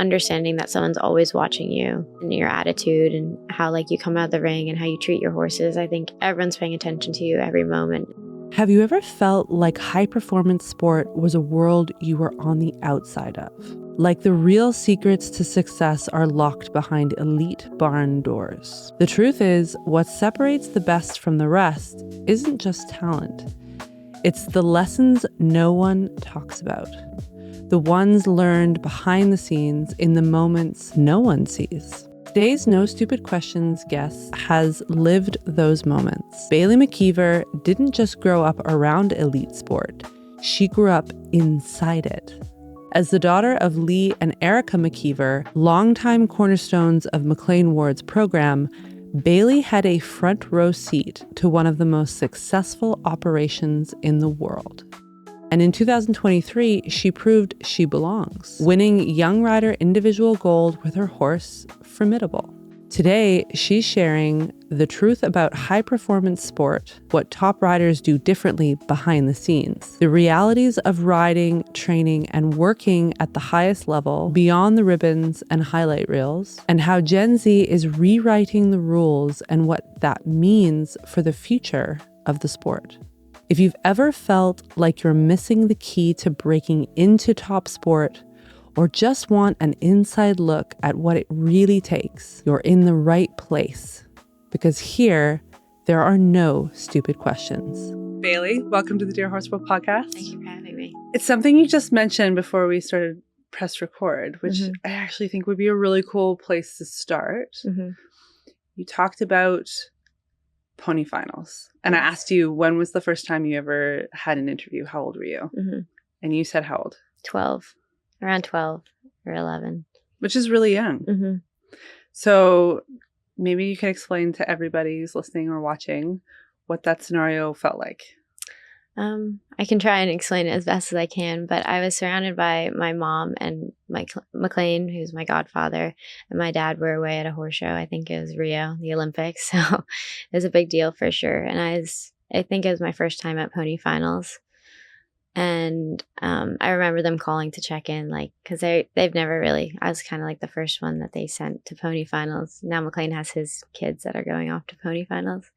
understanding that someone's always watching you and your attitude and how like you come out of the ring and how you treat your horses. I think everyone's paying attention to you every moment. Have you ever felt like high-performance sport was a world you were on the outside of? Like the real secrets to success are locked behind elite barn doors. The truth is, what separates the best from the rest isn't just talent. It's the lessons no one talks about. The ones learned behind the scenes in the moments no one sees. Today's No Stupid Questions guest has lived those moments. Baylee McKeever didn't just grow up around elite sport. She grew up inside it. As the daughter of Lee and Erica McKeever, longtime cornerstones of McLain Ward's program, Baylee had a front row seat to one of the most successful operations in the world. And in 2023, she proved she belongs, winning Young Rider individual gold with her horse, Formidable. Today, she's sharing the truth about high-performance sport, what top riders do differently behind the scenes, the realities of riding, training, and working at the highest level beyond the ribbons and highlight reels, and how Gen Z is rewriting the rules and what that means for the future of the sport. If you've ever felt like you're missing the key to breaking into top sport, or just want an inside look at what it really takes, you're in the right place. Because here, there are no stupid questions. Baylee, welcome to the Dear Horse World podcast. Thank you for having me. It's something you just mentioned before we started press record, which I actually think would be a really cool place to start. You talked about pony finals. And I asked you, when was the first time you ever had an interview? How old were you? And you said how old? 12. Around 12 or 11. Which is really young. So maybe you can explain to everybody who's listening or watching what that scenario felt like. I can try and explain it as best as I can, but I was surrounded by my mom and McLain, who's my godfather, and my dad were away at a horse show. I think it was Rio, the Olympics. So it was a big deal for sure. And I think it was my first time at pony finals. And I remember them calling to check in, like, because they've never really, I was kind of like the first one that they sent to pony finals. Now McLain has his kids that are going off to pony finals.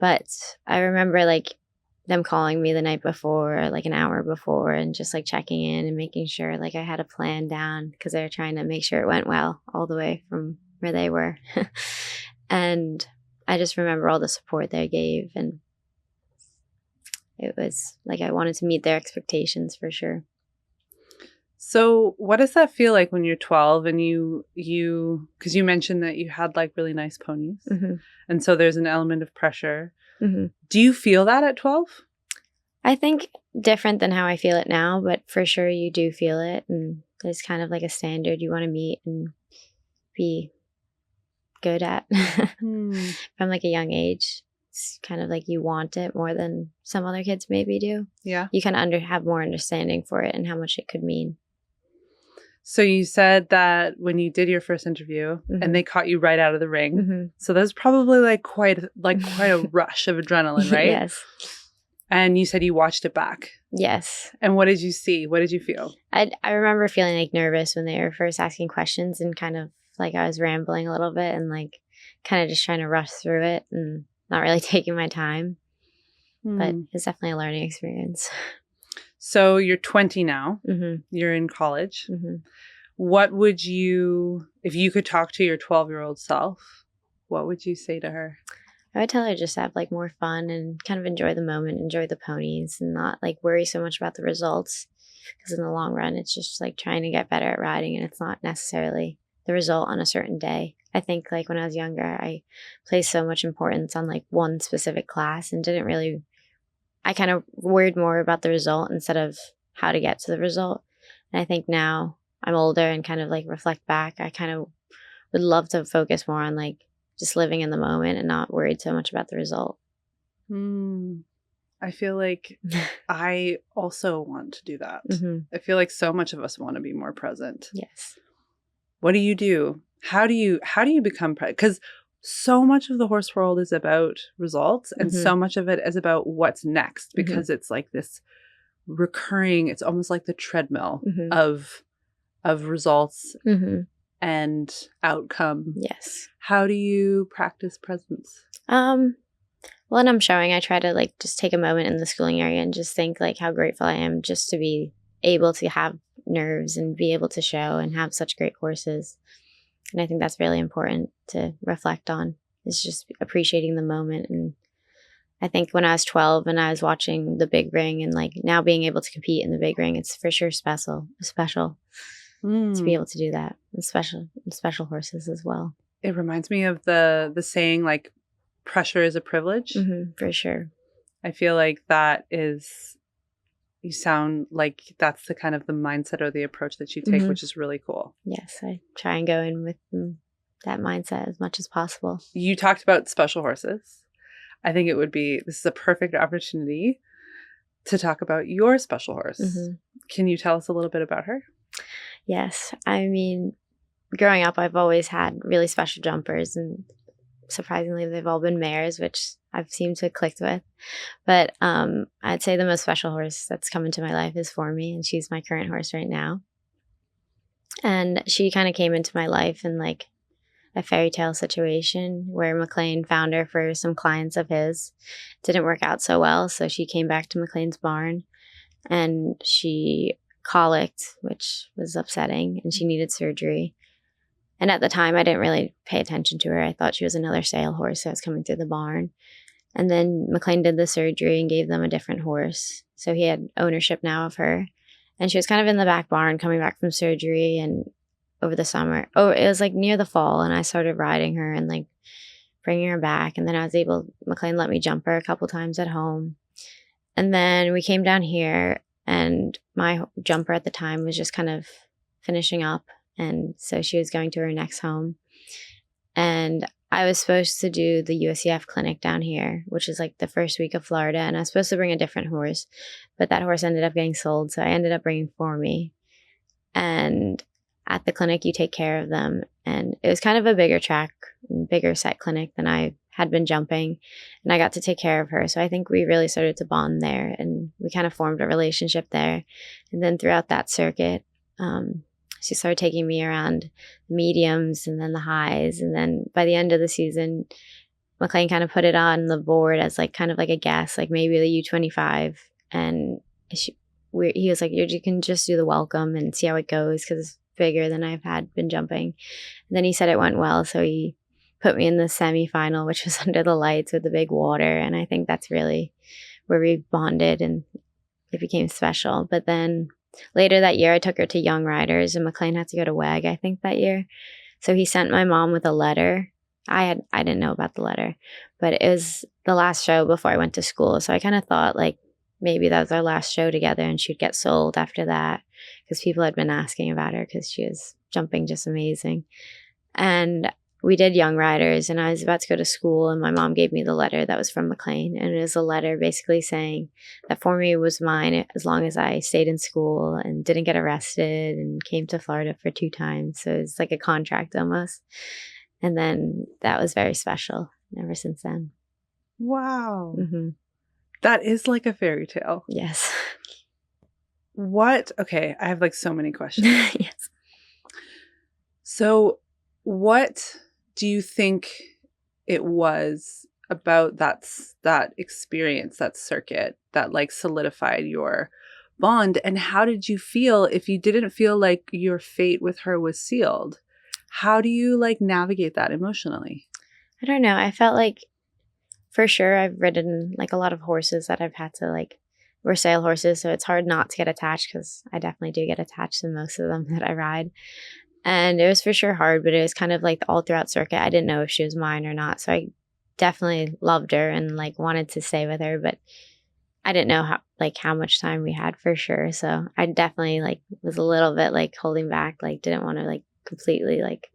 But I remember like them calling me the night before, like an hour before, and just like checking in and making sure like I had a plan down, because they were trying to make sure it went well all the way from where they were. And I just remember all the support they gave, and it was like I wanted to meet their expectations for sure. So what does that feel like when you're 12 and you because you mentioned that you had like really nice ponies, and so there's an element of pressure. Do you feel that at 12? I think different than how I feel it now, but for sure you do feel it, and there's kind of like a standard you want to meet and be good at from like a young age. It's kind of like you want it more than some other kids maybe do. Yeah. You kind of have more understanding for it and how much it could mean. So you said that when you did your first interview and they caught you right out of the ring. So that's probably like quite a rush of adrenaline, right? Yes. And you said you watched it back. Yes. And what did you see? What did you feel? I remember feeling like nervous when they were first asking questions, and kind of like I was rambling a little bit and like kind of just trying to rush through it and not really taking my time. But it's definitely a learning experience. So you're 20 now. You're in college. What would you, if you could talk to your 12-year-old self, what would you say to her? I would tell her just have like more fun and kind of enjoy the moment, enjoy the ponies, and not like worry so much about the results. Because in the long run, it's just like trying to get better at riding, and it's not necessarily the result on a certain day. I think like when I was younger, I placed so much importance on like one specific class and didn't really, I kind of worried more about the result instead of how to get to the result. And I think now I'm older and kind of like reflect back, I kind of would love to focus more on like just living in the moment and not worried so much about the result. I feel like I also want to do that. I feel like so much of us want to be more present. Yes. What do you do? How do you become present? Because so much of the horse world is about results, and so much of it is about what's next, because it's like this recurring, it's almost like the treadmill of of results Mm-hmm. and outcome. Yes. How do you practice presence? When I'm showing, I try to like just take a moment in the schooling area and just think like how grateful I am just to be able to have nerves and be able to show and have such great horses. And I think that's really important to reflect on, is just appreciating the moment. And I think when I was 12 and I was watching the big ring and like now being able to compete in the big ring, it's for sure special to be able to do that. And special horses as well. It reminds me of the saying like pressure is a privilege. Mm-hmm, for sure. I feel like that is, you sound like that's the kind of the mindset or the approach that you take, which is really cool. Yes, I try and go in with that mindset as much as possible. You talked about special horses. I think this is a perfect opportunity to talk about your special horse. Mm-hmm. Can you tell us a little bit about her? Yes. I mean, growing up, I've always had really special jumpers, and surprisingly, they've all been mares, which I've seemed to click with. But I'd say the most special horse that's come into my life is Formy, and she's my current horse right now. And she kind of came into my life in like a fairy tale situation where McLain found her for some clients of his. Didn't work out so well, so she came back to McLain's barn, and she colicked, which was upsetting, and she needed surgery. And at the time, I didn't really pay attention to her. I thought she was another sale horse that was coming through the barn. And then McLain did the surgery and gave them a different horse. So he had ownership now of her. And she was kind of in the back barn coming back from surgery and over the summer. Oh, it was like near the fall. And I started riding her and like bringing her back. And then McLain let me jump her a couple times at home. And then we came down here, and my jumper at the time was just kind of finishing up. And so she was going to her next home. And I was supposed to do the USCF clinic down here, which is like the first week of Florida. And I was supposed to bring a different horse, but that horse ended up getting sold. So I ended up bringing Formy. And at the clinic, you take care of them. And it was kind of a bigger track, bigger set clinic than I had been jumping. And I got to take care of her. So I think we really started to bond there. And we kind of formed a relationship there. And then throughout that circuit, she started taking me around the mediums and then the highs. And then by the end of the season, McLain kind of put it on the board as like kind of like a guess, like maybe the U25. And he was like, you can just do the welcome and see how it goes because it's bigger than I've been jumping. And then he said it went well. So he put me in the semifinal, which was under the lights with the big water. And I think that's really where we bonded and it became special. But then later that year, I took her to Young Riders, and McLain had to go to WEG, I think, that year. So he sent my mom with a letter. I didn't know about the letter, but it was the last show before I went to school. So I kind of thought like maybe that was our last show together, and she'd get sold after that because people had been asking about her because she was jumping just amazing. And we did Young Riders, and I was about to go to school, and my mom gave me the letter that was from McLain. And it was a letter basically saying that Formy was mine as long as I stayed in school and didn't get arrested and came to Florida for 2 times. So it's like a contract almost. And then that was very special ever since then. Wow. Mm-hmm. That is like a fairy tale. Yes. Okay, I have like so many questions. Yes. So what do you think it was about that experience, that circuit, that like solidified your bond? And how did you feel if you didn't feel like your fate with her was sealed? How do you like navigate that emotionally? I don't know. I felt like for sure I've ridden like a lot of horses that I've had to like, we're sale horses. So it's hard not to get attached because I definitely do get attached to most of them that I ride. And it was for sure hard, but it was kind of like all throughout circuit. I didn't know if she was mine or not. So I definitely loved her and like wanted to stay with her, but I didn't know how much time we had for sure. So I definitely like was a little bit like holding back, like didn't want to like completely like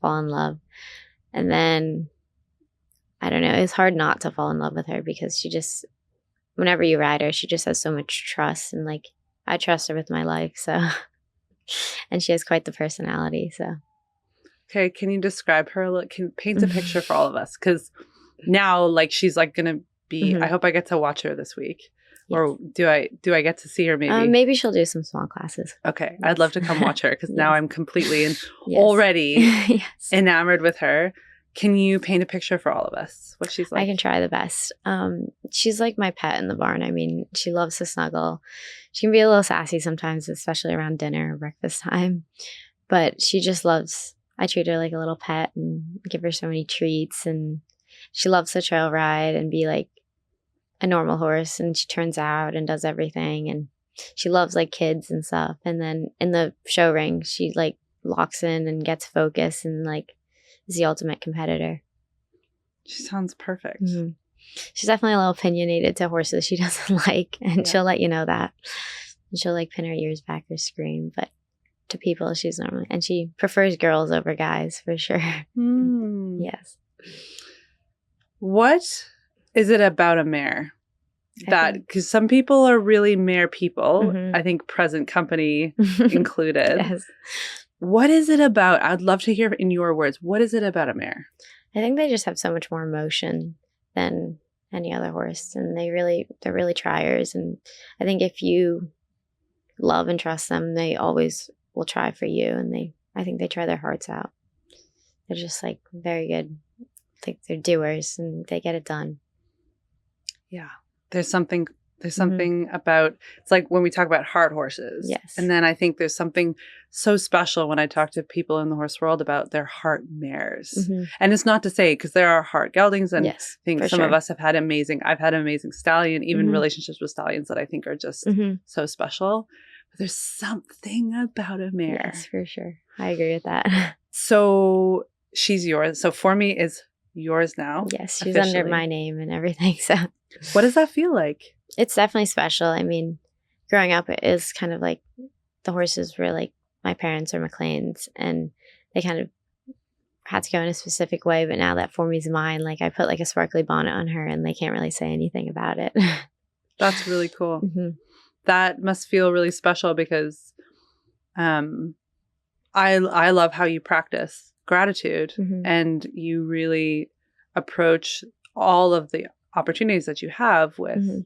fall in love. And then I don't know, it was hard not to fall in love with her because she just, whenever you ride her, she just has so much trust, and like I trust her with my life. So and she has quite the personality. So, okay, can you describe her? Can paint a picture for all of us? Because now, like, she's like gonna be. I hope I get to watch her this week. Or do I get to see her maybe? Maybe she'll do some small classes. Okay. Yes. I'd love to come watch her because now I'm completely Yes. already Yes. enamored with her. Can you paint a picture for all of us? What she's like? I can try the best. She's like my pet in the barn. I mean, she loves to snuggle. She can be a little sassy sometimes, especially around dinner or breakfast time. But she just loves, I treat her like a little pet and give her so many treats. And she loves to trail ride and be like a normal horse. And she turns out and does everything. And she loves like kids and stuff. And then in the show ring, she like locks in and gets focused and like is the ultimate competitor. She sounds perfect. Mm-hmm. She's definitely a little opinionated to horses she doesn't like, and she'll let you know that. And she'll like pin her ears back or scream, but to people she's normally, and she prefers girls over guys for sure. Yes. What is it about a mare that, because some people are really mare people, I think present company included. Yes. What is it about? I'd love to hear in your words. What is it about a mare? I think they just have so much more emotion than any other horse, and they're really triers. And I think if you love and trust them, they always will try for you. And I think they try their hearts out. They're just like very good. Like they're doers and they get it done. Yeah. There's something about, it's like when we talk about heart horses. Yes. And then I think there's something so special when I talk to people in the horse world about their heart mares. And it's not to say, because there are heart geldings, and I think some of us have had I've had amazing stallion, even relationships with stallions that I think are just so special. But there's something about a mare. Yes, for sure. I agree with that. So she's yours. So For Me is yours now. Yes, she's officially under my name and everything. So what does that feel like? It's definitely special. I mean, growing up, it is kind of like the horses were like my parents or McLain's, and they kind of had to go in a specific way. But now that For Me's mine, like I put like a sparkly bonnet on her, and they can't really say anything about it. That's really cool. That must feel really special because I love how you practice gratitude and you really approach all of the opportunities that you have with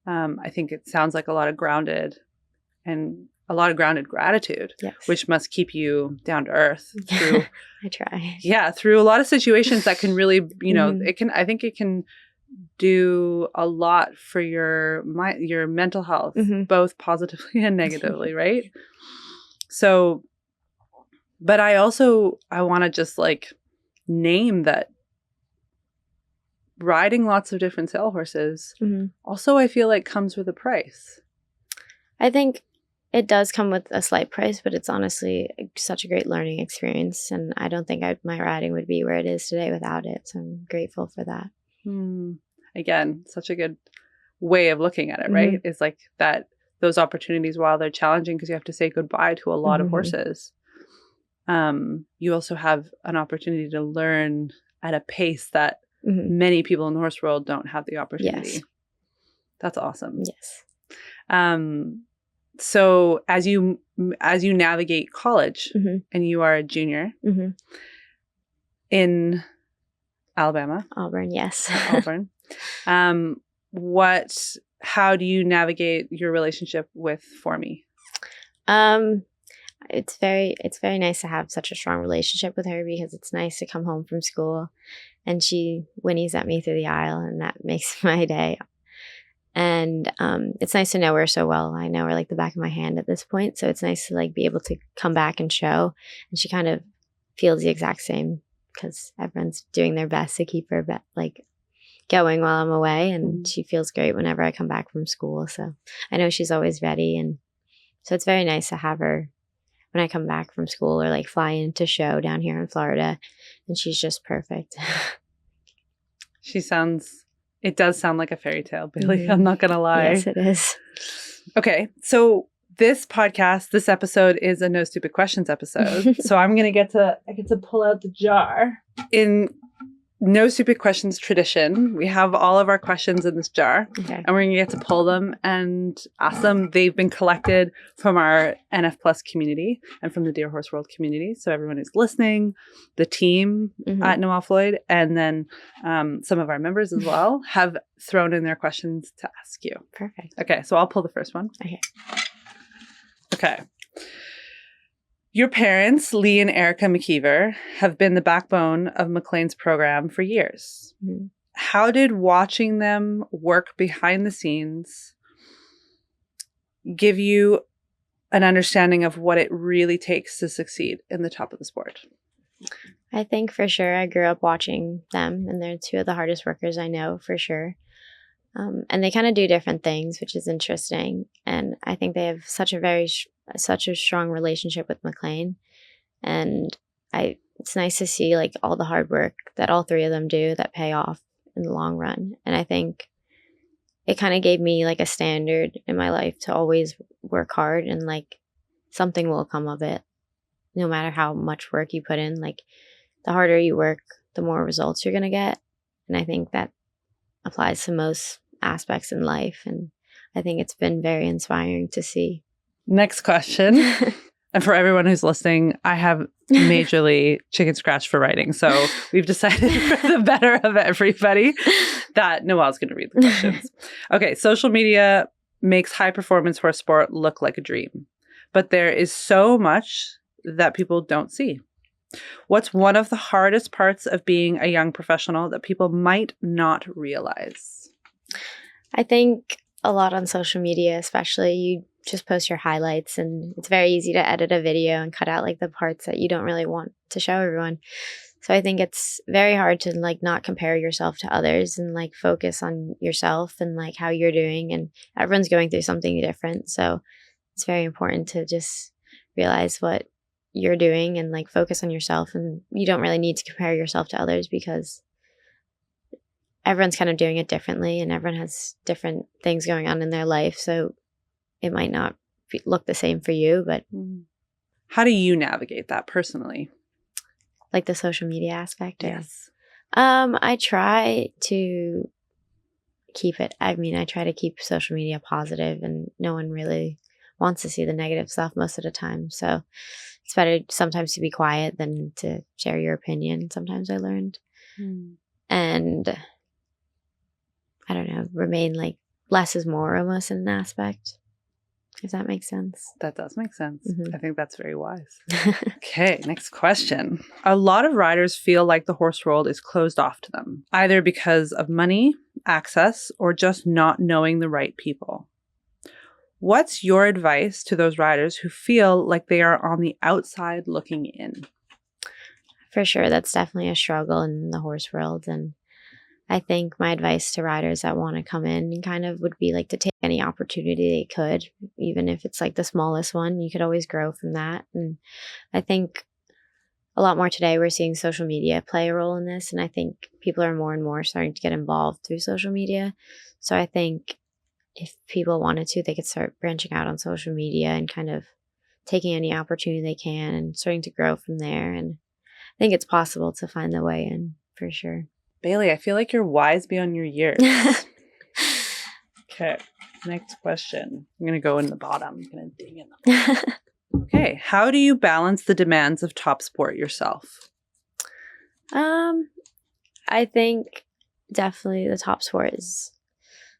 I think it sounds like a lot of grounded gratitude, which must keep you down to earth through I try. Yeah, through a lot of situations that can really, I think it can do a lot for your mental health, both positively and negatively, right? So, but I want to just like name that riding lots of different sale horses also I feel like comes with a price. I think it does come with a slight price, but it's honestly such a great learning experience, and I don't think my riding would be where it is today without it, so I'm grateful for that. Again, such a good way of looking at it, right? Is like that those opportunities, while they're challenging because you have to say goodbye to a lot of horses, you also have an opportunity to learn at a pace that many people in the horse world don't have the opportunity. Yes. That's awesome. Yes. So as you navigate college and you are a junior in Alabama. Auburn, yes. Auburn. How do you navigate your relationship with For Me? It's very nice to have such a strong relationship with her because it's nice to come home from school and she whinnies at me through the aisle, and that makes my day. And it's nice to know her so well. I know her like the back of my hand at this point, so it's nice to like be able to come back and show. And she kind of feels the exact same because everyone's doing their best to keep her like going while I'm away, and she feels great whenever I come back from school. So I know she's always ready, and so it's very nice to have her when I come back from school or like fly into show down here in Florida, and she's just perfect. It does sound like a fairy tale, Baylee. I'm not going to lie. Yes, it is. Okay. So this episode is a No Stupid Questions episode. So I get to pull out the jar. In no stupid questions tradition. We have all of our questions in this jar, Okay. and we're going to get to pull them and ask them. They've been collected from our NF Plus community and from the Deer Horse World community. So everyone who's listening, the team at Noel Floyd, and then some of our members as well have thrown in their questions to ask you. Perfect. Okay, so I'll pull the first one. Okay. Your parents, Lee and Erica McKeever, have been the backbone of McLain's program for years. Mm-hmm. How did watching them work behind the scenes give you an understanding of what it really takes to succeed in the top of the sport? I think for sure I grew up watching them, and they're two of the hardest workers I know for sure. And they kind of do different things, which is interesting. And I think they have such a strong relationship with McLain. And it's nice to see like all the hard work that all three of them do that pay off in the long run. And I think it kind of gave me like a standard in my life to always work hard, and like something will come of it. No matter how much work you put in, like the harder you work, the more results you're going to get. And I think that applies to most aspects in life. And I think it's been very inspiring to see. Next question. And for everyone who's listening, I have majorly chicken scratch for writing. So we've decided for the better of everybody that Noelle's going to read the questions. Okay. Social media makes high performance horse sport look like a dream, but there is so much that people don't see. What's one of the hardest parts of being a young professional that people might not realize? I think a lot on social media, especially, you just post your highlights, and it's very easy to edit a video and cut out like the parts that you don't really want to show everyone. So I think it's very hard to like not compare yourself to others and like focus on yourself and like how you're doing, and everyone's going through something different. So it's very important to just realize what you're doing and like focus on yourself, and you don't really need to compare yourself to others because everyone's kind of doing it differently, and everyone has different things going on in their life. So it might not look the same for you, but how do you navigate that personally? Like the social media aspect? Yes. I try to keep it. I mean, I try to keep social media positive, and no one really wants to see the negative stuff most of the time. So it's better sometimes to be quiet than to share your opinion. Sometimes I learned. And I don't know, remain like less is more almost in an aspect, if that makes sense. That does make sense. I think that's very wise. Okay, next question. A lot of riders feel like the horse world is closed off to them, either because of money, access, or just not knowing the right people. What's your advice to those riders who feel like they are on the outside looking in? For sure, that's definitely a struggle in the horse world. And I think my advice to riders that want to come in kind of would be like to take any opportunity they could, even if it's like the smallest one. You could always grow from that. And I think a lot more today we're seeing social media play a role in this. And I think people are more and more starting to get involved through social media. So I think if people wanted to, they could start branching out on social media and kind of taking any opportunity they can and starting to grow from there. And I think it's possible to find the way in, for sure. Baylee, I feel like you're wise beyond your years. Okay, next question. I'm going to go in the bottom. I'm going to dig in the bottom. Okay, how do you balance the demands of top sport yourself? I think definitely the top sport is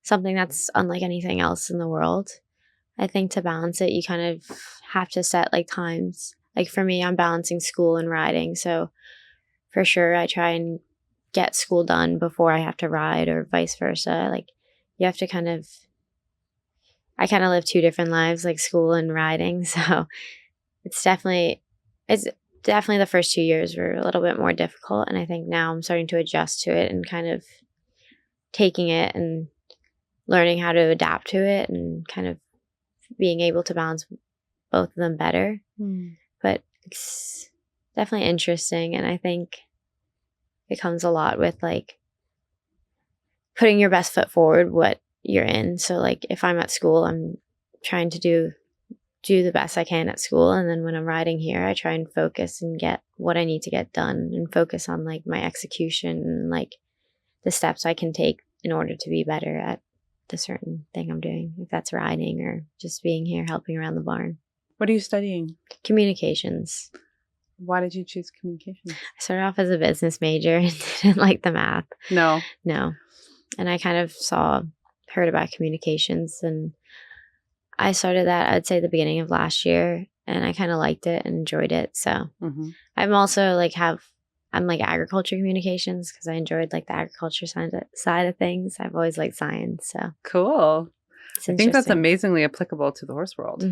something that's unlike anything else in the world. I think to balance it, you kind of have to set like times. Like for me, I'm balancing school and riding. So for sure, I try and get school done before I have to ride, or vice versa. Like you have to I kind of live two different lives, like school and riding. So it's definitely the first 2 years were a little bit more difficult. And I think now I'm starting to adjust to it and kind of taking it and learning how to adapt to it and kind of being able to balance both of them better. But it's definitely interesting. And I think it comes a lot with like putting your best foot forward what you're in. So like if I'm at school, I'm trying to do do the best I can at school. And then when I'm riding here, I try and focus and get what I need to get done and focus on like my execution and like the steps I can take in order to be better at the certain thing I'm doing, if that's riding or just being here helping around the barn. What are you studying? Communications. Why did you choose communications? I started off as a business major and didn't like the math. No. And I kind of heard about communications, and I started that, I'd say, the beginning of last year, and I kind of liked it and enjoyed it. So I'm also like I'm like agriculture communications because I enjoyed like the agriculture side of things. I've always liked science. So cool. I think that's amazingly applicable to the horse world.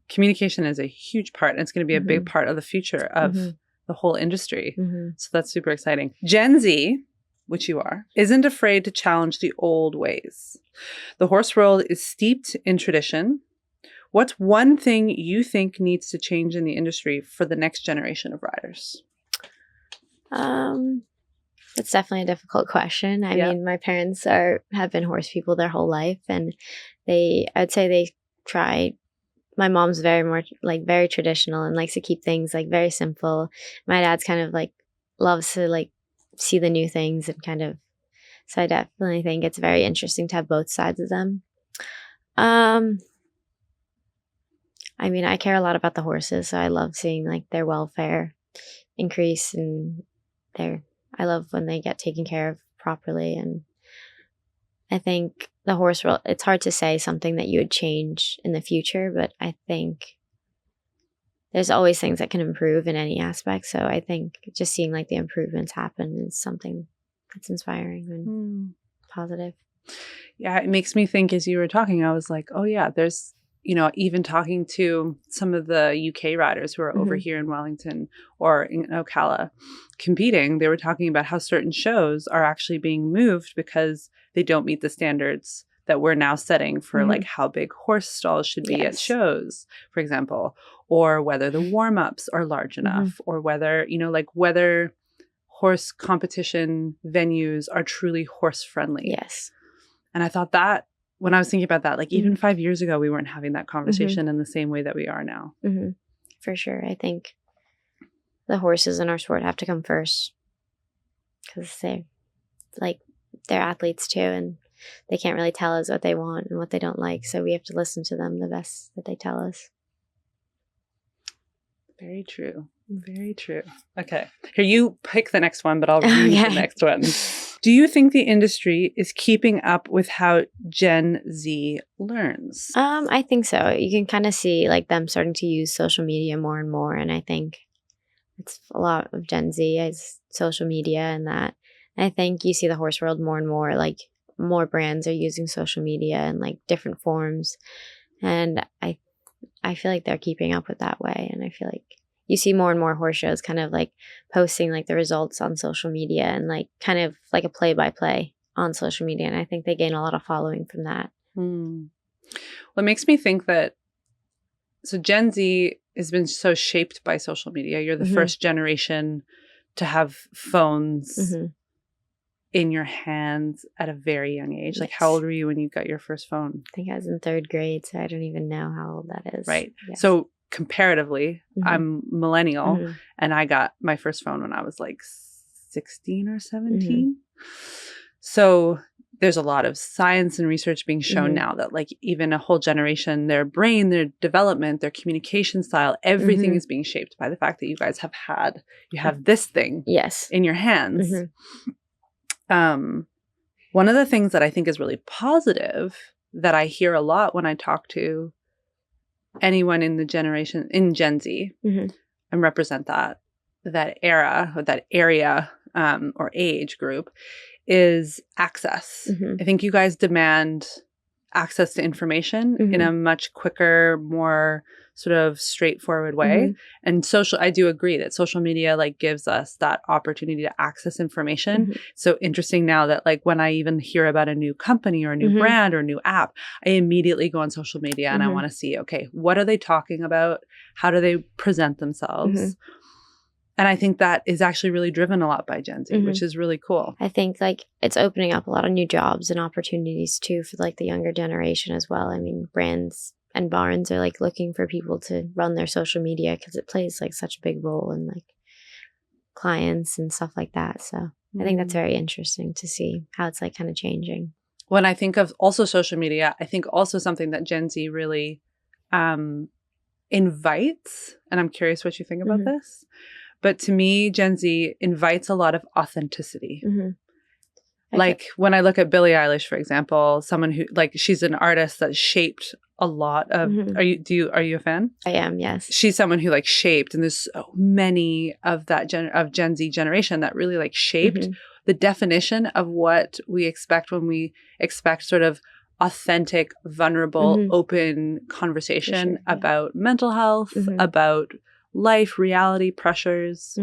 Communication is a huge part, and it's going to be a big part of the future of the whole industry. So that's super exciting. Gen Z, which you are, isn't afraid to challenge the old ways. The horse world is steeped in tradition. What's one thing you think needs to change in the industry for the next generation of riders? That's definitely a difficult question. I mean, my parents have been horse people their whole life, and I'd say they try. My mom's very traditional and likes to keep things like very simple. My dad's kind of like loves to like see the new things and kind of, so I definitely think it's very interesting to have both sides of them. I mean, I care a lot about the horses, so I love seeing like their welfare increase, and I love when they get taken care of properly. And I think the horse world, it's hard to say something that you would change in the future, but I think there's always things that can improve in any aspect. So I think just seeing like the improvements happen is something that's inspiring and positive. Yeah, it makes me think, as you were talking, I was like, oh yeah, there's, even talking to some of the UK riders who are over here in Wellington or in Ocala competing, they were talking about how certain shows are actually being moved because they don't meet the standards that we're now setting for like how big horse stalls should be at shows, for example, or whether the warm-ups are large enough, or whether, whether horse competition venues are truly horse friendly. Yes. And I thought that when I was thinking about that, like even 5 years ago, we weren't having that conversation in the same way that we are now. For sure. I think the horses in our sport have to come first because they're athletes too, and they can't really tell us what they want and what they don't like. So we have to listen to them the best that they tell us. Very true. Very true. Okay. Here, you pick the next one, but I'll read the next one. Do you think the industry is keeping up with how Gen Z learns? I think so. You can kind of see like them starting to use social media more and more. And I think it's a lot of Gen Z as social media and that. And I think you see the horse world more and more, like more brands are using social media in like different forms. And I feel like they're keeping up with that way. And I feel like you see more and more horse shows kind of like posting like the results on social media and like kind of like a play-by-play on social media. And I think they gain a lot of following from that. Well, it makes me think that, so Gen Z has been so shaped by social media. You're the first generation to have phones in your hands at a very young age. Like how old were you when you got your first phone? I think I was in 3rd grade, so I don't even know how old that is. Right. Yes. So comparatively, I'm millennial, and I got my first phone when I was like 16 or 17. So there's a lot of science and research being shown now that like even a whole generation, their brain, their development, their communication style, everything is being shaped by the fact that you guys have this thing in your hands. One of the things that I think is really positive that I hear a lot when I talk to anyone in the generation, in Gen Z, and represent that era or that area or age group, is access. I think you guys demand access to information in a much quicker, more sort of straightforward way. And I do agree that social media like gives us that opportunity to access information. So interesting now that like when I even hear about a new company or a new brand or a new app, I immediately go on social media and I want to see, okay, what are they talking about? How do they present themselves? And I think that is actually really driven a lot by Gen Z, which is really cool. I think like it's opening up a lot of new jobs and opportunities too for like the younger generation as well. I mean, brands and and barns are like looking for people to run their social media because it plays like such a big role in like clients and stuff like that. So I think that's very interesting to see how it's like kind of changing. When I think of also social media, I think also something that Gen Z really invites, and I'm curious what you think about this, but to me, Gen Z invites a lot of authenticity. Like when I look at Billie Eilish, for example, someone who like she's an artist that shaped a lot of. Are you a fan? I am, yes. She's someone who like shaped, and there's so many of that Gen Z generation that really like shaped the definition of what we expect when we expect sort of authentic, vulnerable, open conversation about mental health, about life, reality, pressures.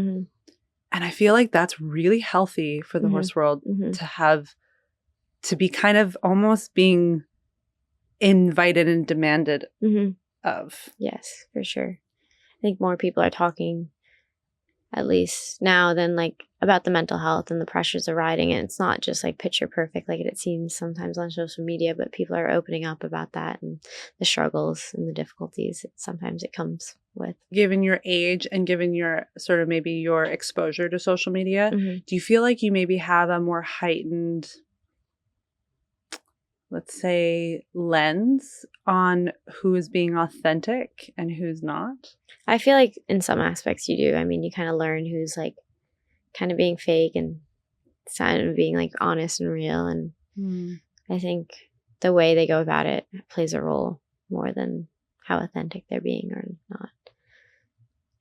And I feel like that's really healthy for the horse world to have, to be kind of almost being invited and demanded of. Yes, for sure. I think more people are talking, at least now, than like about the mental health and the pressures of riding. And it's not just like picture perfect like it seems sometimes on social media, but people are opening up about that and the struggles and the difficulties sometimes it comes with. Given your age and given your sort of maybe your exposure to social media, do you feel like you maybe have a more heightened, let's say, lens on who is being authentic and who's not? I feel like in some aspects you do. I mean, you kind of learn who's like kind of being fake and kind of being like honest and real. And I think the way they go about it plays a role more than how authentic they're being or not.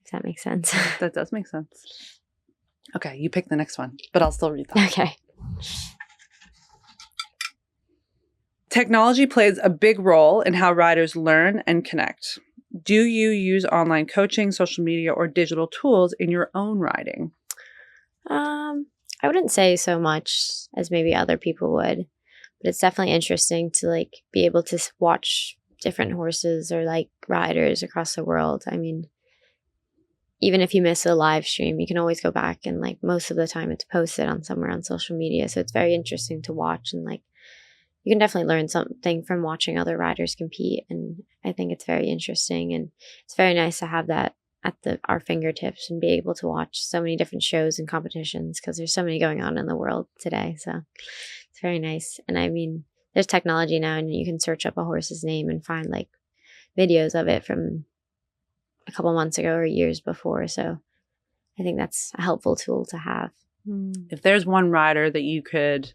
If that makes sense. That does make sense. Okay, you pick the next one, but I'll still read that. Okay. Technology plays a big role in how riders learn and connect. Do you use online coaching, social media, or digital tools in your own riding? I wouldn't say so much as maybe other people would, but it's definitely interesting to like be able to watch different horses or like riders across the world. I mean, even if you miss a live stream, you can always go back and like most of the time it's posted on somewhere on social media. So it's very interesting to watch and like you can definitely learn something from watching other riders compete. And I think it's very interesting and it's very nice to have that at our fingertips and be able to watch so many different shows and competitions because there's so many going on in the world today. So it's very nice. And I mean, there's technology now and you can search up a horse's name and find like videos of it from a couple months ago or years before. So I think that's a helpful tool to have. If there's one rider that you could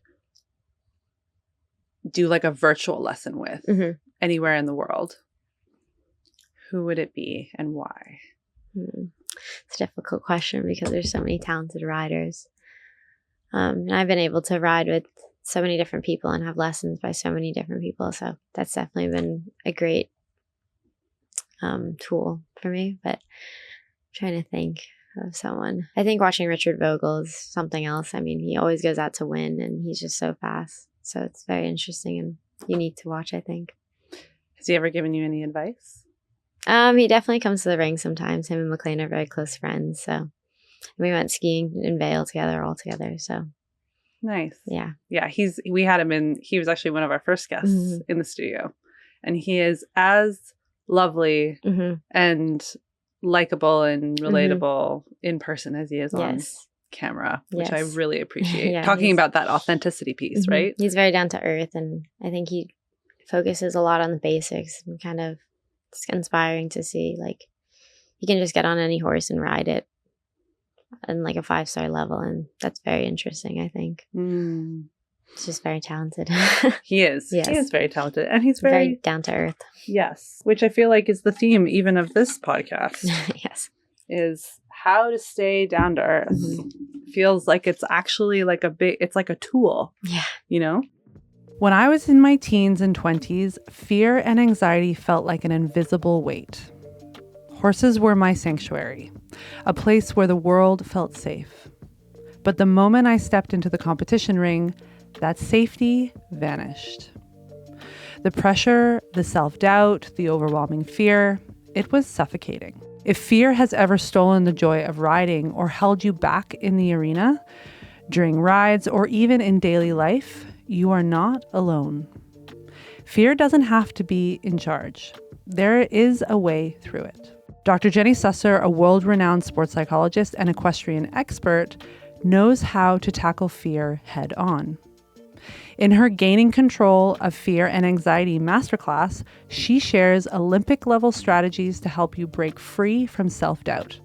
do like a virtual lesson with anywhere in the world, who would it be and why? It's a difficult question because there's so many talented riders. And I've been able to ride with so many different people and have lessons by so many different people. So that's definitely been a great tool for me. But I'm trying to think of someone. I think watching Richard Vogel is something else. I mean, he always goes out to win and he's just so fast. So it's very interesting and unique to watch, I think. Has he ever given you any advice? He definitely comes to the ring sometimes. Him and McLain are very close friends. So we went skiing in Vail all together. So nice. Yeah. Yeah. We had him in, he was actually one of our first guests in the studio. And he is as lovely and likable and relatable in person as he is on camera, which I really appreciate. Talking about that authenticity piece, right? He's very down to earth. And I think he focuses a lot on the basics and kind of it's inspiring to see like you can just get on any horse and ride it in like a 5-star level and that's very interesting. I think he's just very talented. He is. Yes. He is very talented and he's very down to earth. Yes, which I feel like is the theme even of this podcast. Yes, is how to stay down to earth. Feels like it's actually like it's like a tool. Yeah, you know. When I was in my teens and 20s, fear and anxiety felt like an invisible weight. Horses were my sanctuary, a place where the world felt safe. But the moment I stepped into the competition ring, that safety vanished. The pressure, the self-doubt, the overwhelming fear, it was suffocating. If fear has ever stolen the joy of riding or held you back in the arena, during rides, or even in daily life, you are not alone. Fear doesn't have to be in charge. There is a way through it. Dr. Jenny Susser, a world-renowned sports psychologist and equestrian expert, knows how to tackle fear head-on. In her Gaining Control of Fear and Anxiety masterclass, she shares Olympic-level strategies to help you break free from self-doubt,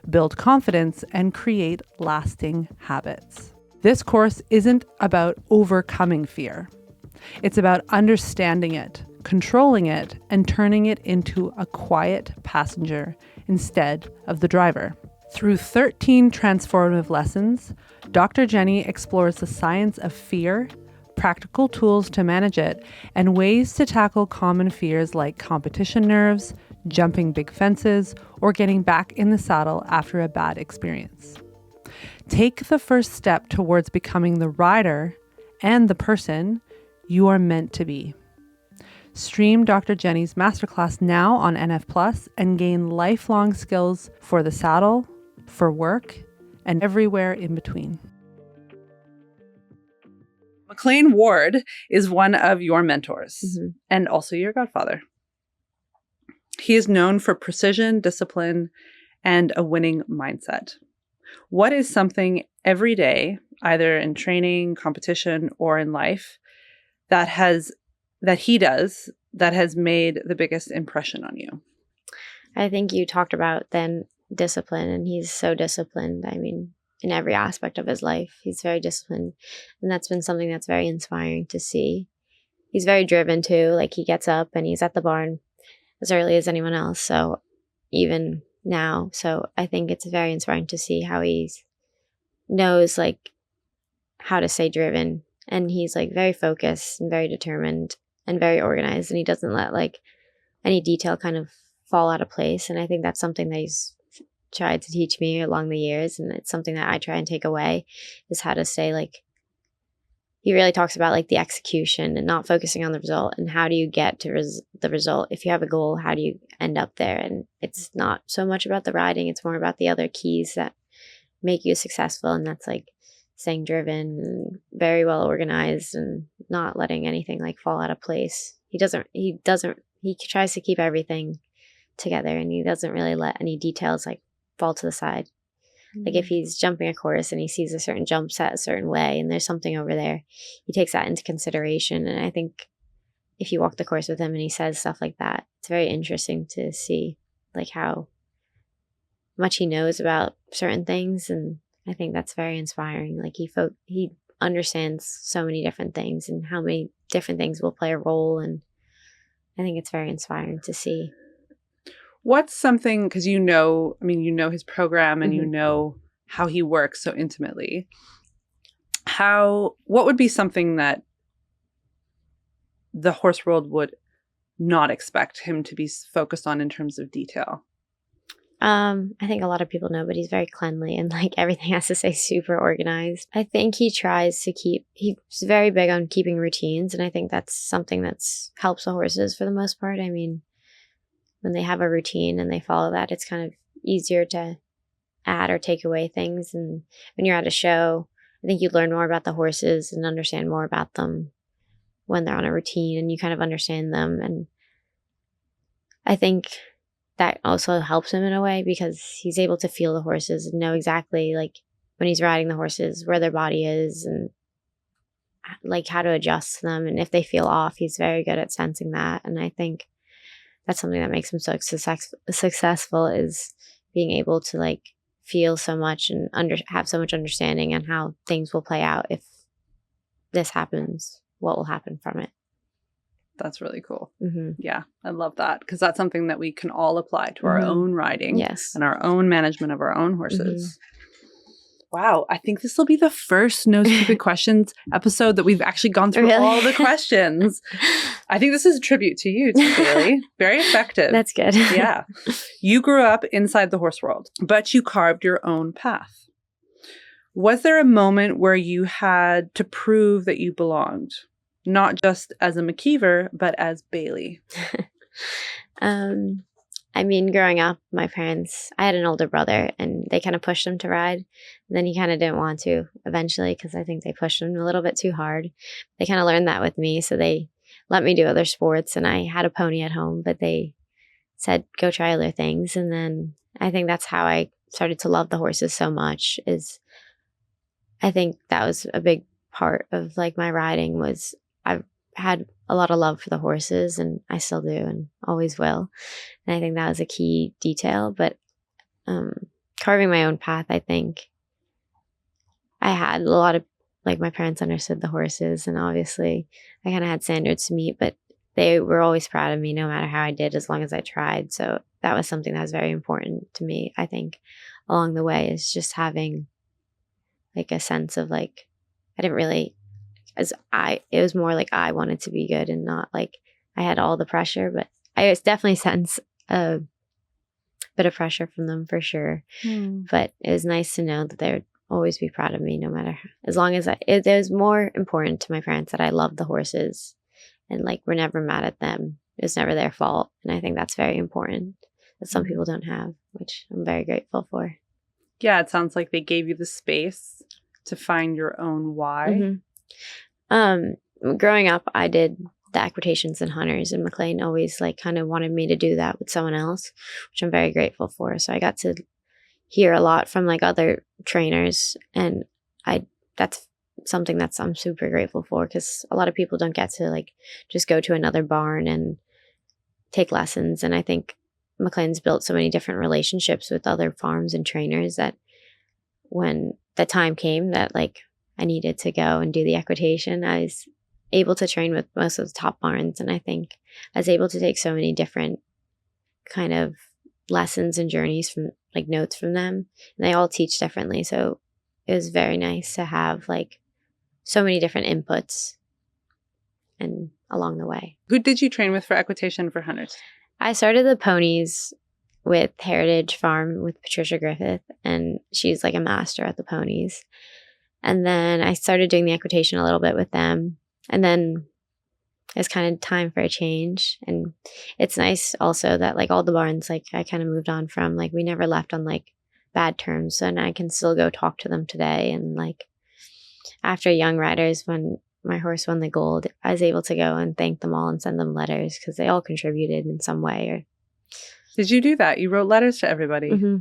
build confidence, and create lasting habits. This course isn't about overcoming fear. It's about understanding it, controlling it, and turning it into a quiet passenger instead of the driver. Through 13 transformative lessons, Dr. Jenny explores the science of fear, practical tools to manage it, and ways to tackle common fears like competition nerves, jumping big fences, or getting back in the saddle after a bad experience. Take the first step towards becoming the rider and the person you are meant to be. Stream Dr. Jenny's masterclass now on NF Plus and gain lifelong skills for the saddle, for work, and everywhere in between. McLain Ward is one of your mentors and also your godfather. He is known for precision, discipline, and a winning mindset. What is something every day, either in training, competition, or in life, that he does that has made the biggest impression on you? I think you talked about then discipline, and he's so disciplined. I mean, in every aspect of his life, he's very disciplined, and that's been something that's very inspiring to see. He's very driven too. Like, he gets up and he's at the barn as early as anyone else. So even now, so I think it's very inspiring to see how he knows like how to stay driven. And he's like very focused and very determined and very organized. And he doesn't let like any detail kind of fall out of place. And I think that's something that he's tried to teach me along the years. And it's something that I try and take away, is how to stay like, he really talks about like the execution and not focusing on the result. And how do you get to the result? If you have a goal, how do you end up there? And it's not so much about the riding. It's more about the other keys that make you successful. And that's like staying driven and very well organized and not letting anything like fall out of place. He tries to keep everything together, and he doesn't really let any details like fall to the side. Like if he's jumping a course and he sees a certain jump set a certain way and there's something over there, he takes that into consideration. And I think if you walk the course with him and he says stuff like that, it's very interesting to see like how much he knows about certain things. And I think that's very inspiring. Like he understands so many different things and how many different things will play a role. And I think it's very inspiring to see. What's something, because you know his program and you know how he works so intimately. What would be something that the horse world would not expect him to be focused on in terms of detail? I think a lot of people know, but he's very cleanly and like everything has to stay super organized. I think he tries to he's very big on keeping routines. And I think that's something that's helps the horses for the most part. I mean, when they have a routine and they follow that, it's kind of easier to add or take away things. And when you're at a show, I think you learn more about the horses and understand more about them when they're on a routine and you kind of understand them. And I think that also helps him in a way because he's able to feel the horses and know exactly like when he's riding the horses, where their body is and like how to adjust them. And if they feel off, he's very good at sensing that. And I think that's something that makes him so successful, is being able to like feel so much and have so much understanding on how things will play out. If this happens, what will happen from it? That's really cool. Yeah, I love that, because that's something that we can all apply to our own riding and our own management of our own horses. Wow, I think this will be the first No Stupid Questions episode that we've actually gone through all the questions. I think this is a tribute to you, too, Baylee. Very effective. That's good. Yeah. You grew up inside the horse world, but you carved your own path. Was there a moment where you had to prove that you belonged? Not just as a McKeever, but as Baylee? I mean, growing up, my parents, I had an older brother and they kind of pushed him to ride. And then he kind of didn't want to eventually because I think they pushed him a little bit too hard. They kind of learned that with me. So they let me do other sports. And I had a pony at home, but they said, go try other things. And then I think that's how I started to love the horses so much. Is I think that was a big part of like my riding. Was I've had a lot of love for the horses, and I still do and always will. And I think that was a key detail. But carving my own path, I think I had a lot of, like, my parents understood the horses, and obviously I kind of had standards to meet, but they were always proud of me no matter how I did, as long as I tried. So that was something that was very important to me, I think, along the way, is just having like a sense of like, I didn't really, it was more like I wanted to be good, and not like I had all the pressure, but I was definitely sense a bit of pressure from them for sure. But it was nice to know that they would always be proud of me, no matter how, as long as it was more important to my parents that I loved the horses, and like we're never mad at them. It was never their fault. And I think that's very important, that some people don't have, which I'm very grateful for. Yeah, it sounds like they gave you the space to find your own why. Growing up, I did the equitations and hunters, and McLain always like kind of wanted me to do that with someone else, which I'm very grateful for. So I got to hear a lot from like other trainers, and that's something that's I'm super grateful for, because a lot of people don't get to like just go to another barn and take lessons. And I think McLain's built so many different relationships with other farms and trainers that when the time came that like I needed to go and do the equitation, I was able to train with most of the top barns. And I think I was able to take so many different kind of lessons and journeys from like notes from them, and they all teach differently. So it was very nice to have like so many different inputs and along the way. Who did you train with for equitation for hunters? I started the ponies with Heritage Farm with Patricia Griffith, and she's like a master at the ponies. And then I started doing the equitation a little bit with them, and then it's kind of time for a change. And it's nice also that like all the barns, like I kind of moved on from, like we never left on like bad terms, and I can still go talk to them today. And like after Young Riders, when my horse won the gold, I was able to go and thank them all and send them letters, because they all contributed in some way. Did you do that? You wrote letters to everybody? Mm-hmm.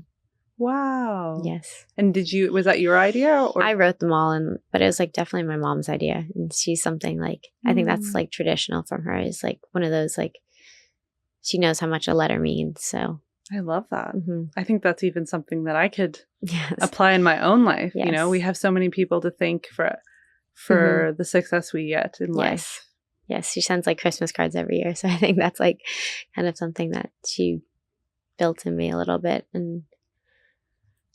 Wow. Yes. And was that your idea? Or? I wrote them all, but it was like definitely my mom's idea. And she's something like, I think that's like traditional from her, is like one of those, like, she knows how much a letter means. So I love that. Mm-hmm. I think that's even something that I could apply in my own life. Yes. You know, we have so many people to thank for the success we get in life. Yes. She sends like Christmas cards every year. So I think that's like kind of something that she built in me a little bit. And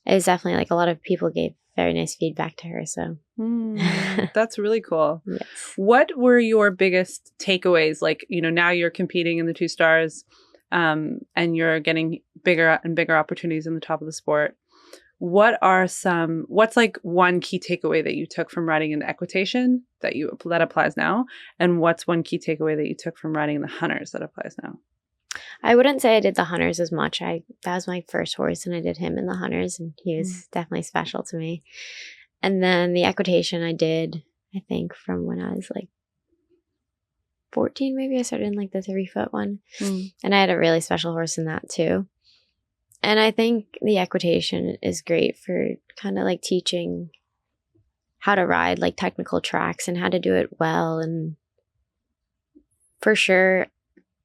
it was definitely like a lot of people gave very nice feedback to her. So that's really cool. Yes. What were your biggest takeaways? Like, you know, now you're competing in the 2 stars, and you're getting bigger and bigger opportunities in the top of the sport. What's like one key takeaway that you took from riding in equitation that applies now? And what's one key takeaway that you took from riding in the hunters that applies now? I wouldn't say I did the hunters as much. That was my first horse, and I did him in the hunters, and he was definitely special to me. And then the equitation I did, I think from when I was like 14, maybe I started in like the 3-foot one. And I had a really special horse in that too. And I think the equitation is great for kind of like teaching how to ride like technical tracks and how to do it well. And for sure,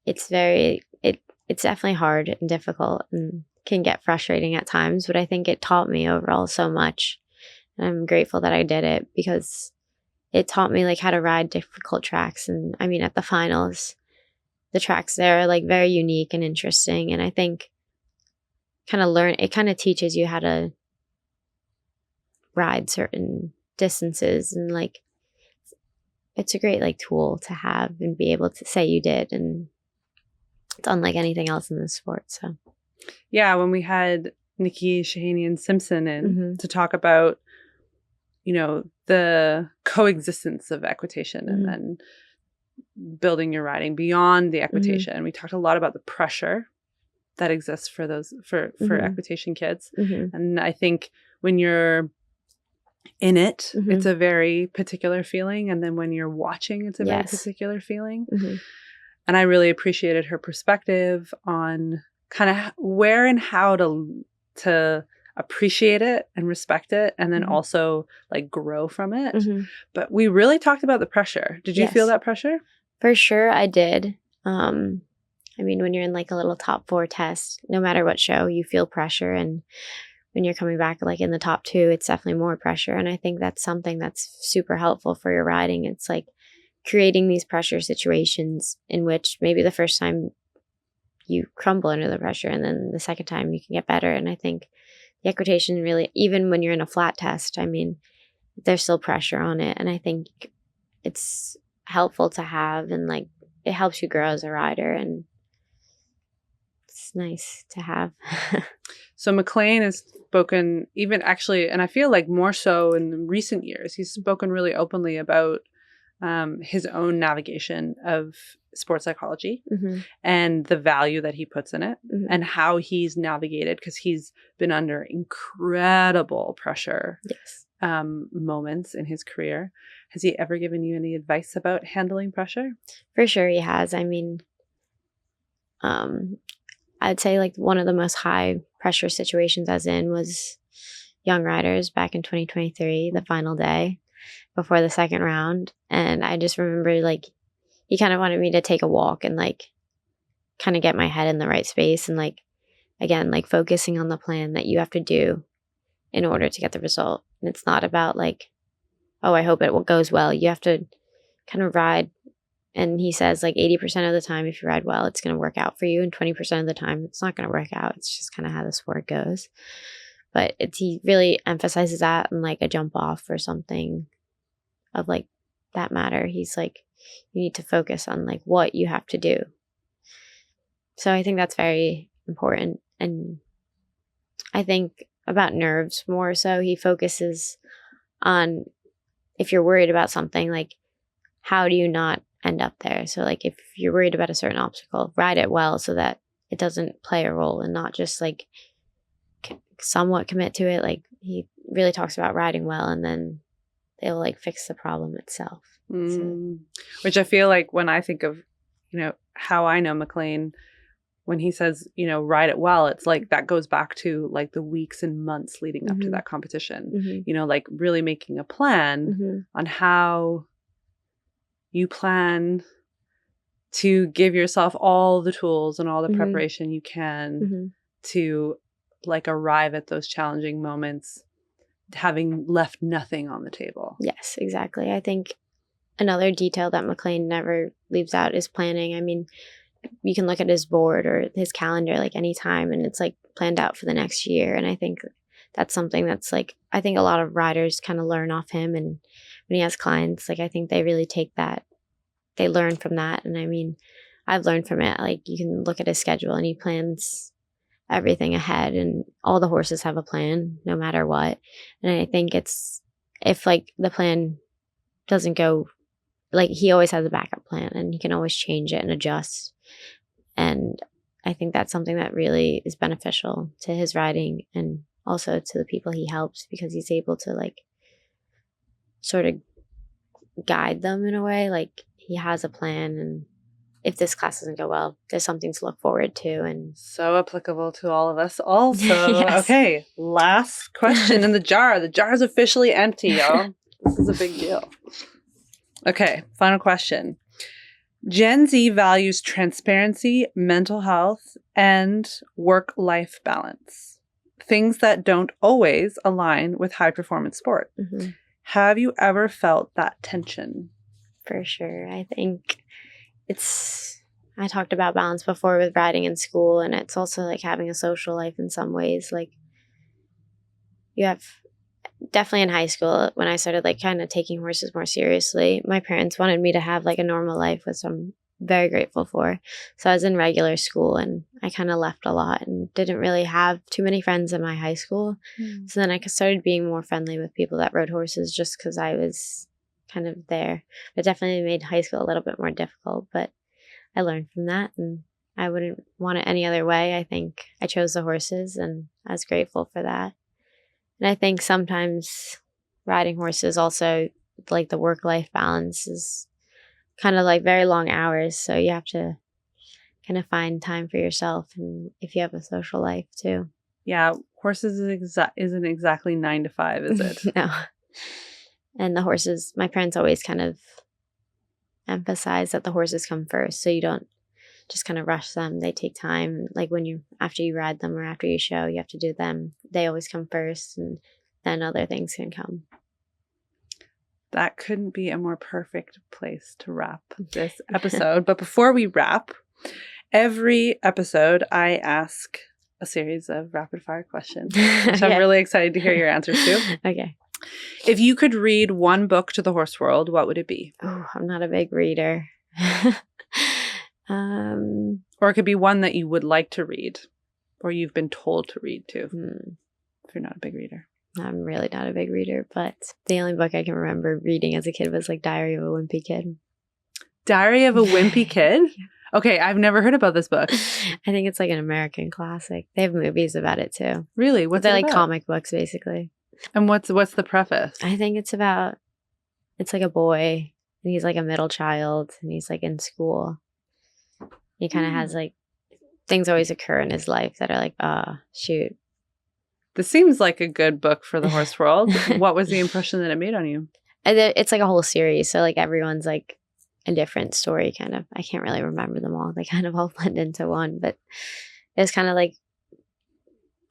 it's definitely hard and difficult and can get frustrating at times, but I think it taught me overall so much. And I'm grateful that I did it, because it taught me like how to ride difficult tracks. And I mean, at the finals, the tracks there are like very unique and interesting. And I think it kind of teaches you how to ride certain distances, and like it's a great like tool to have and be able to say you did. And it's unlike anything else in this sport. So yeah, when we had Nikki Shahanian Simpson in to talk about, you know, the coexistence of equitation and then building your riding beyond the equitation, we talked a lot about the pressure that exists for equitation kids. And I think when you're in it, Mhm. it's a very particular feeling. And then when you're watching, it's a very Yes. particular feeling. Mhm. And I really appreciated her perspective on kind of where and how to appreciate it and respect it, and then Mhm. also like grow from it. Mhm. But we really talked about the pressure. Did you feel Yes. that pressure? For sure, I did. I mean, when you're in like a little top 4 test, no matter what show, you feel pressure. And when you're coming back like in the top 2, it's definitely more pressure. And I think that's something that's super helpful for your riding. It's like creating these pressure situations in which maybe the first time you crumble under the pressure, and then the second time you can get better. And I think the equitation really, even when you're in a flat test, I mean, there's still pressure on it. And I think it's helpful to have, and like it helps you grow as a rider, and it's nice to have. So McLain has spoken even actually, and I feel like more so in recent years, he's spoken really openly about his own navigation of sports psychology Mm-hmm. and the value that he puts in it, Mm-hmm. and how he's navigated, because he's been under incredible pressure Yes. moments in his career. Has he ever given you any advice about handling pressure? For sure he has. I mean, I'd say like one of the most high pressure situations I was in was Young Riders back in 2023, the final day before the second round. And I just remember like he kind of wanted me to take a walk and like kind of get my head in the right space, and like again, like focusing on the plan that you have to do in order to get the result. And it's not about like, oh, I hope it goes well. You have to kind of ride. And he says like 80% of the time, if you ride well, it's going to work out for you. And 20% of the time, it's not going to work out. It's just kind of how the sport goes. But he really emphasizes that in like a jump off or something of like that matter. He's like, you need to focus on like what you have to do. So I think that's very important. And I think about nerves more so, he focuses on if you're worried about something, like how do you not end up there? So like if you're worried about a certain obstacle, ride it well so that it doesn't play a role, and not just like somewhat commit to it. Like he really talks about riding well, and then they'll like fix the problem itself. So. Which I feel like when I think of, how I know McLain, when he says, ride it well, it's like that goes back to like the weeks and months leading up to that competition, like really making a plan on how you plan to give yourself all the tools and all the preparation you can to like arrive at those challenging moments, having left nothing on the table. Yes, exactly. I think another detail that McLain never leaves out is planning. I mean, you can look at his board or his calendar like anytime, and it's like planned out for the next year. And I think that's something that's like, I think a lot of riders kind of learn off him. And when he has clients, like I think they really take that, they learn from that. And I mean, I've learned from it. Like you can look at his schedule and he plans everything ahead, and all the horses have a plan no matter what. And I think it's, if like the plan doesn't go, like he always has a backup plan and he can always change it and adjust. And I think that's something that really is beneficial to his riding and also to the people he helps, because he's able to like sort of guide them in a way. Like he has a plan, and if this class doesn't go well, there's something to look forward to. And so applicable to all of us also. Yes. Okay, last question in the jar. The jar is officially empty, y'all. This is a big deal. Okay, final question. Gen Z values transparency, mental health, and work-life balance. Things that don't always align with high-performance sport. Have you ever felt that tension? For sure. I think I talked about balance before with riding in school, and it's also like having a social life in some ways. Like you have definitely in high school when I started like kind of taking horses more seriously, my parents wanted me to have like a normal life, which I'm very grateful for. So I was in regular school, and I kind of left a lot and didn't really have too many friends in my high school. So then I started being more friendly with people that rode horses just because I was kind of there. It definitely made high school a little bit more difficult, but I learned from that, and I wouldn't want it any other way. I think I chose the horses, and I was grateful for that. And I think sometimes riding horses also, like the work-life balance is kind of like very long hours. So you have to kind of find time for yourself, and if you have a social life too. Yeah, horses isn't exactly 9 to 5, is it? No. And the horses, my parents always kind of emphasize that the horses come first. So you don't just kind of rush them. They take time. Like after you ride them or after you show, you have to do them. They always come first, and then other things can come. That couldn't be a more perfect place to wrap this episode. But before we wrap, every episode I ask a series of rapid fire questions, which I'm really excited to hear your answers to. Okay. If you could read one book to the horse world, what would it be? Oh, I'm not a big reader. Or it could be one that you would like to read, or you've been told to read too, if you're not a big reader. I'm really not a big reader, but the only book I can remember reading as a kid was like Diary of a Wimpy Kid. Diary of a Wimpy Kid? Okay, I've never heard about this book. I think it's like an American classic. They have movies about it too. Really? What's They're it like about? comic books, basically. And what's the preface? I think it's like a boy, and he's like a middle child, and he's like in school. He kind of has like, things always occur in his life that are like, shoot. This seems like a good book for the horse world. What was the impression that it made on you? It's like a whole series. So like everyone's like a different story kind of. I can't really remember them all. They kind of all blend into one, but it's kind of like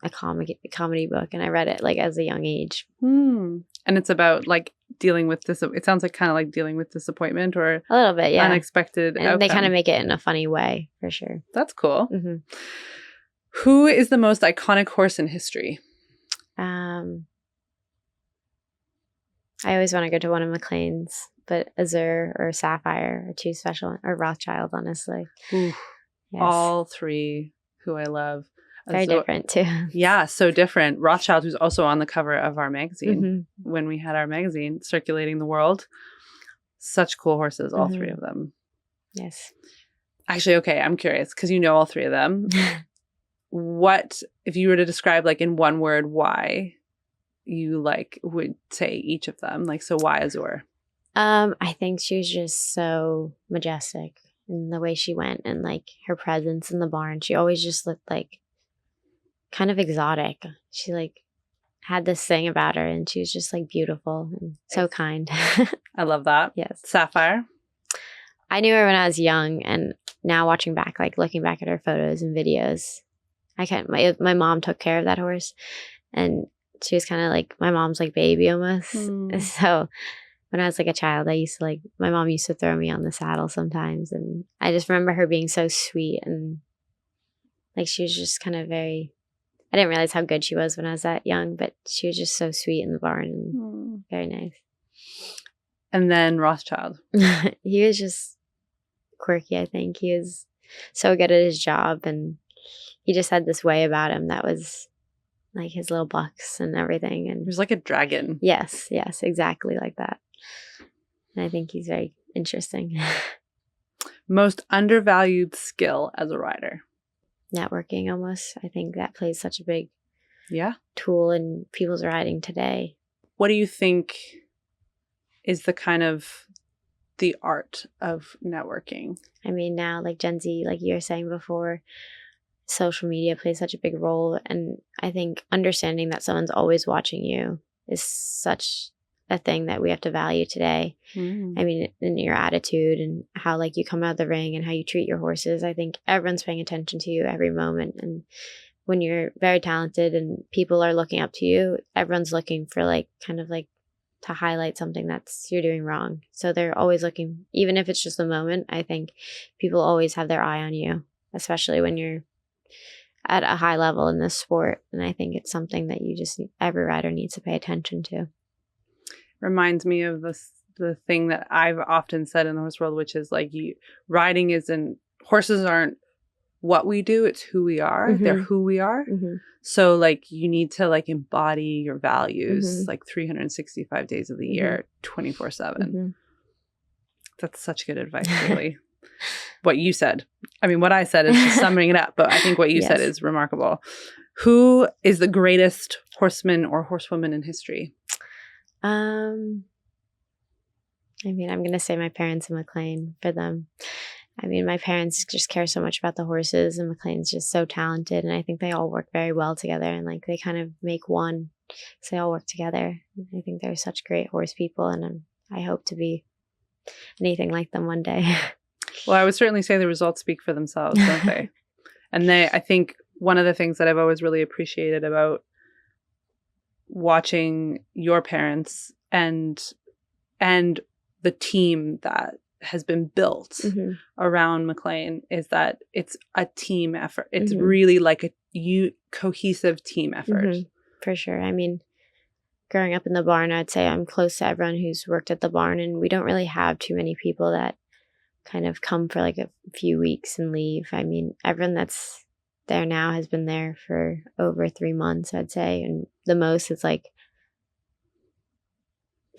a comedy book, and I read it like as a young age. And it's about like dealing with this. It sounds like kind of like dealing with disappointment or a little bit, yeah, unexpected and outcome. they kind of make it in a funny way, for sure. That's cool. Mm-hmm. Who is the most iconic horse in history? I always want to go to one of McLain's, but Azure or Sapphire are too special, or Rothschild, honestly. Ooh, yes. All three who I love. Very different too. Yeah, so different. Rothschild, who's also on the cover of our magazine when we had our magazine circulating the world. Such cool horses, all three of them. Yes. Actually, okay, I'm curious because you know all three of them. What, if you were to describe like in one word, why you like would say each of them? Like, so why Azure? I think she was just so majestic in the way she went, and like her presence in the barn. She always just looked like kind of exotic. She like had this thing about her, and she was just like beautiful and so kind. I love that. Yes. Sapphire? I knew her when I was young, and now watching back, like looking back at her photos and videos, my mom took care of that horse, and she was kind of like my mom's like baby almost. So when I was like a child, my mom used to throw me on the saddle sometimes, and I just remember her being so sweet, and like she was just kind of I didn't realize how good she was when I was that young, but she was just so sweet in the barn and very nice. And then Rothschild. He was just quirky, I think. He was so good at his job, and he just had this way about him that was like his little bucks and everything. And he was like a dragon. Yes, exactly like that. And I think he's very interesting. Most undervalued skill as a rider? Networking, almost. I think that plays such a big tool in people's riding today. What do you think is the kind of the art of networking? I mean, now like Gen Z, like you were saying before, social media plays such a big role, and I think understanding that someone's always watching you is such a thing that we have to value today. I mean, in your attitude and how like you come out of the ring and how you treat your horses, I think everyone's paying attention to you every moment. And when you're very talented and people are looking up to you, everyone's looking for like kind of like to highlight something that's you're doing wrong. So they're always looking, even if it's just a moment. I think people always have their eye on you, especially when you're at a high level in this sport. And I think it's something that every rider needs to pay attention to. Reminds me of the thing that I've often said in the horse world, which is like horses aren't what we do, it's who we are. They're who we are. So like you need to like embody your values like 365 days of the year, 24/7. That's such good advice, really. What you said. I mean, what I said is just summing it up, but I think what you said is remarkable. Who is the greatest horseman or horsewoman in history? I mean, I'm going to say my parents and McLain for them. I mean, my parents just care so much about the horses, and McLain's just so talented, and I think they all work very well together, and like they kind of make one, so they all work together. I think they're such great horse people, and I hope to be anything like them one day. Well, I would certainly say the results speak for themselves, don't they? And I think one of the things that I've always really appreciated about watching your parents and the team that has been built around McLain is that it's a team effort. It's really like a cohesive team effort. For sure. I mean, growing up in the barn, I'd say I'm close to everyone who's worked at the barn, and we don't really have too many people that kind of come for like a few weeks and leave. I mean, everyone that's there now has been there for over 3 months, I'd say, and the most is like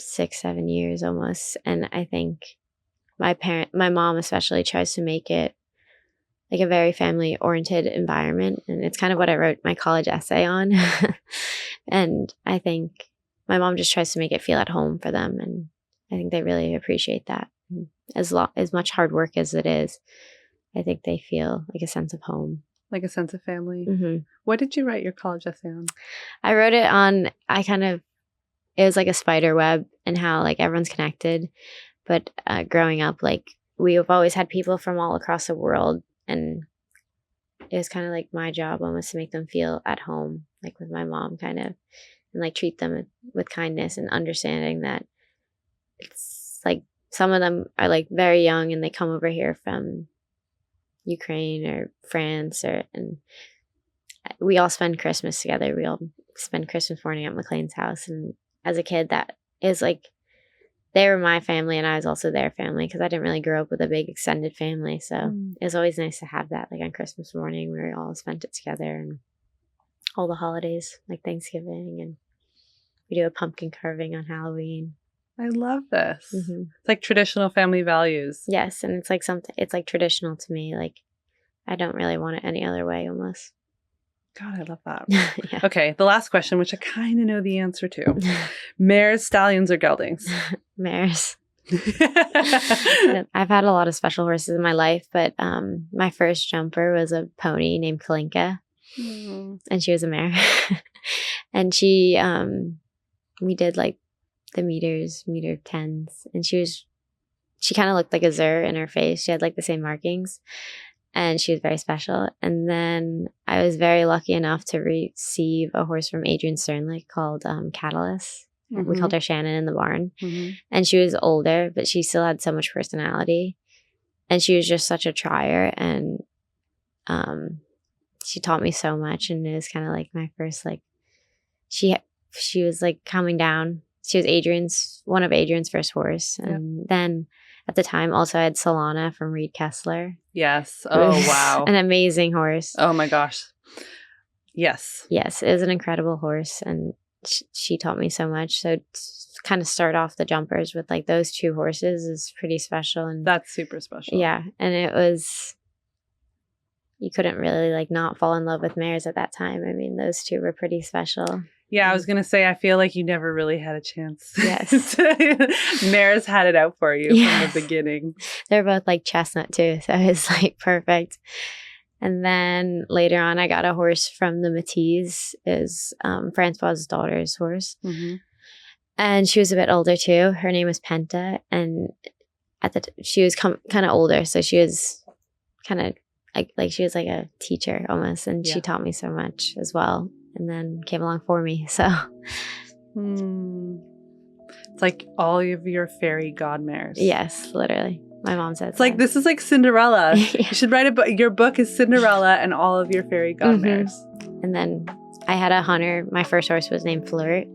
6-7 years almost. And I think my mom especially, tries to make it like a very family oriented environment, and it's kind of what I wrote my college essay on. And I think my mom just tries to make it feel at home for them, and I think they really appreciate that. As much hard work as it is, I think they feel like a sense of home, like a sense of family. What did you write your college essay on? I wrote it on, it was like a spider web and how like everyone's connected. But growing up, like we've always had people from all across the world, and it was kind of like my job almost to make them feel at home, like with my mom kind of, and like treat them with kindness and understanding that it's like some of them are like very young and they come over here from Ukraine or France, and we all spend Christmas together. We all spend Christmas morning at McLain's house. And as a kid, that is like, they were my family and I was also their family, because I didn't really grow up with a big extended family. So it was always nice to have that, like on Christmas morning, we all spent it together, and all the holidays like Thanksgiving, and we do a pumpkin carving on Halloween. I love this. It's like traditional family values. Yes, and it's like it's like traditional to me. Like I don't really want it any other way almost. God, I love that. Yeah. Okay, the last question, which I kind of know the answer to. Mares, stallions, or geldings? Mares. I've had a lot of special horses in my life, but my first jumper was a pony named Kalinka, and she was a mare. And she, we did like the meter 10s, and she kind of looked like a Zur in her face. She had like the same markings, and she was very special. And then I was very lucky enough to receive a horse from Adrian Sternlick called Catalyst. We called her Shannon in the barn. And she was older, but she still had so much personality, and she was just such a trier, and she taught me so much. And it was kind of like my first, like, she was like coming down. She was one of Adrian's first horse. And then at the time also I had Solana from Reed Kessler. Yes. Oh, wow. An amazing horse. Oh my gosh. Yes. Yes, it was an incredible horse, and she taught me so much. So to kind of start off the jumpers with like those two horses is pretty special. And that's super special. Yeah. And it was, you couldn't really like not fall in love with mares at that time. I mean, those two were pretty special. Yeah, I was going to say, I feel like you never really had a chance. Yes. Mares had it out for you from the beginning. They're both like chestnut too, so it's like perfect. And then later on, I got a horse from the Matisse, is Francois's daughter's horse. And she was a bit older too. Her name was Penta, and she was kind of older, so she was kind of like she was like a teacher almost, and she taught me so much as well. And then came along for me. So it's like all of your fairy god mares. Yes, literally. My mom said it's like, this is like Cinderella. You should write a book. Your book is Cinderella and all of your fairy god mares. And then I had a hunter. My first horse was named Flirt,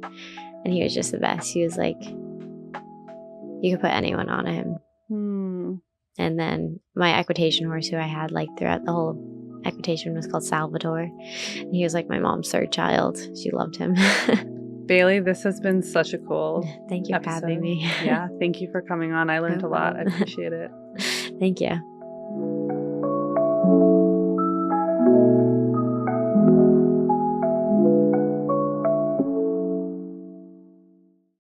and he was just the best. He was like, you could put anyone on him. And then my equitation horse, who I had like throughout the whole equitation, was called Salvatore, and he was like my mom's third child. She loved him. Baylee, this has been such a cool Thank you episode. for having me. Yeah, thank you for coming on. I learned a lot. I appreciate it. Thank you.